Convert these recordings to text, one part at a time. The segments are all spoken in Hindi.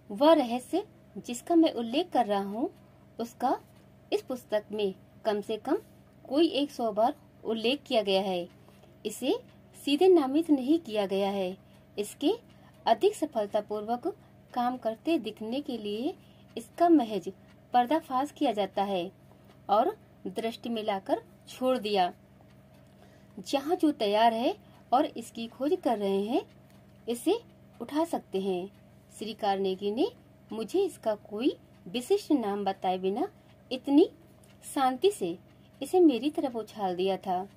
वह रहस्य जिसका मैं उल्लेख कर रहा हूँ उसका इस पुस्तक में कम से कम कोई 100 बार उल्लेख किया गया है। इसे सीधे नामित नहीं किया गया है। इसके अधिक सफलतापूर्वक काम करते दिखने के लिए इसका महज पर्दाफाश किया जाता है और दृष्टि में लाकर छोड़ दिया। जहाँ जो तैयार है और इसकी खोज कर रहे हैं इसे उठा सकते हैं। श्री कार्नेगी ने मुझे इसका कोई विशिष्ट नाम बताए बिना इतनी शांति से इसे मेरी तरफ उछाल दिया था।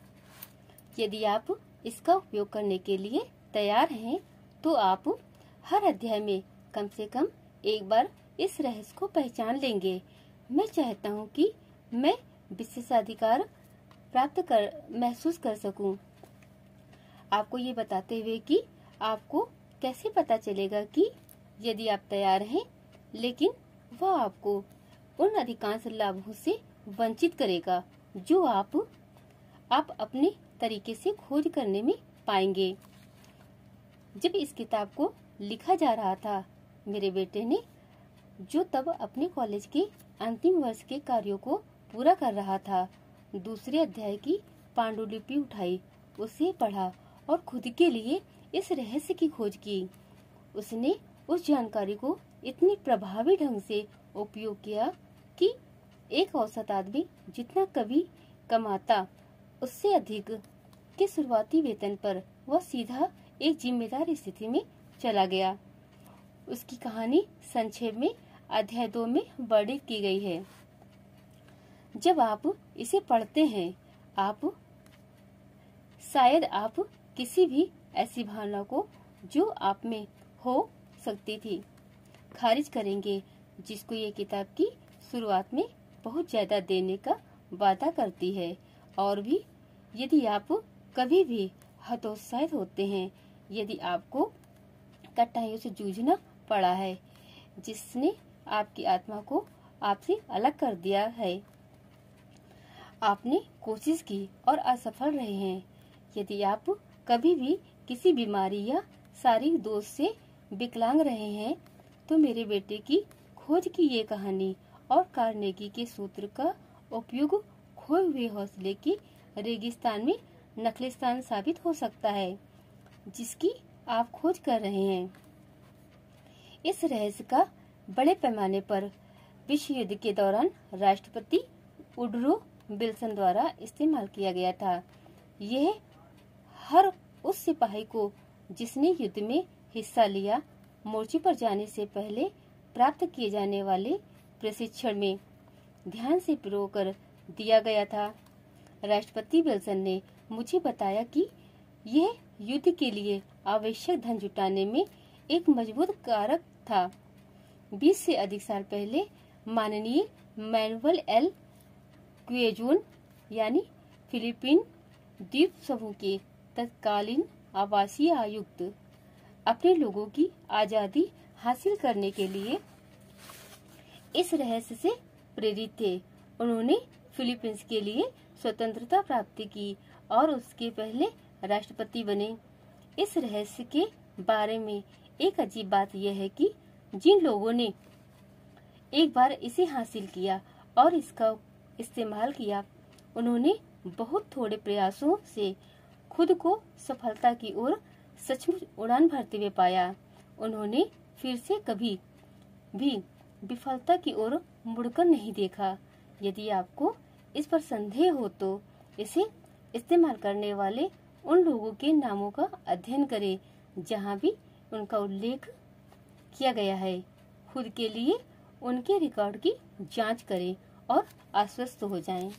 यदि आप इसका उपयोग करने के लिए तैयार हैं तो आप हर अध्याय में कम से कम एक बार इस रहस्य को पहचान लेंगे। मैं चाहता हूँ कि मैं विशेषाधिकार महसूस कर सकूं। आपको ये बताते हुए कि आपको कैसे पता चलेगा कि यदि आप तैयार हैं, लेकिन वह आपको उन अधिकांश लाभों से वंचित करेगा जो आप अपने तरीके से खोज करने में पाएंगे। जब इस किताब को लिखा जा रहा था, मेरे बेटे ने, जो तब अपने कॉलेज के अंतिम वर्ष के कार्यों को पूरा कर रहा था, दूसरे अध्याय की पांडुलिपि उठाई, उसे पढ़ा और खुद के लिए इस रहस्य की खोज की। उसने उस जानकारी को इतनी प्रभावी ढंग से उपयोग किया कि एक औसत आदमी जितना कभी कमाता उससे अधिक के शुरुआती वेतन पर वह सीधा एक जिम्मेदार स्थिति में चला गया। उसकी कहानी संक्षेप में अध्याय 2 में वर्णित की गई है। जब आप इसे पढ़ते हैं, शायद आप किसी भी ऐसी भावना को जो आप में हो सकती थी खारिज करेंगे जिसको ये किताब की शुरुआत में बहुत ज्यादा देने का वादा करती है। और भी यदि आप कभी भी हतोत्साहित होते हैं, यदि आपको कठिनाइयों से जूझना पड़ा है जिसने आपकी आत्मा को आपसे अलग कर दिया है, आपने कोशिश की और असफल रहे हैं, यदि आप कभी भी किसी बीमारी या शारीरिक दोष से विकलांग रहे हैं, तो मेरे बेटे की खोज की ये कहानी और कार्नेगी के सूत्र का उपयोग खोए हुए हौसले की रेगिस्तान में नखलिस्तान साबित हो सकता है जिसकी आप खोज कर रहे हैं। इस रहस्य का बड़े पैमाने पर विश्व युद्ध के दौरान राष्ट्रपति वुडरो विल्सन द्वारा इस्तेमाल किया गया था। यह हर उस सिपाही को जिसने युद्ध में हिस्सा लिया, मोर्चे पर जाने से पहले प्राप्त किए जाने वाले प्रशिक्षण में ध्यान से पिरोकर दिया गया था। राष्ट्रपति विल्सन ने मुझे बताया कि यह युद्ध के लिए आवश्यक धन जुटाने में एक मजबूत कारक था। 20 से अधिक साल पहले माननीय मैनुअल एल क्वेजोन यानी फिलीपीन द्वीप समूह के तत्कालीन आवासीय आयुक्त अपने लोगों की आजादी हासिल करने के लिए इस रहस्य से प्रेरित थे। उन्होंने फिलीपींस के लिए स्वतंत्रता प्राप्ति की और उसके पहले राष्ट्रपति बने। इस रहस्य के बारे में एक अजीब बात यह है कि जिन लोगों ने एक बार इसे हासिल किया और इसका इस्तेमाल किया, उन्होंने बहुत थोड़े प्रयासों से खुद को सफलता की ओर सचमुच उड़ान भरते हुए पाया। उन्होंने फिर से कभी भी विफलता की ओर मुड़कर नहीं देखा। यदि आपको इस पर संदेह हो तो इसे इस्तेमाल करने वाले उन लोगों के नामों का अध्ययन करें जहां भी उनका उल्लेख किया गया है। खुद के लिए उनके रिकॉर्ड की जांच करें और आश्वस्त हो जाएं।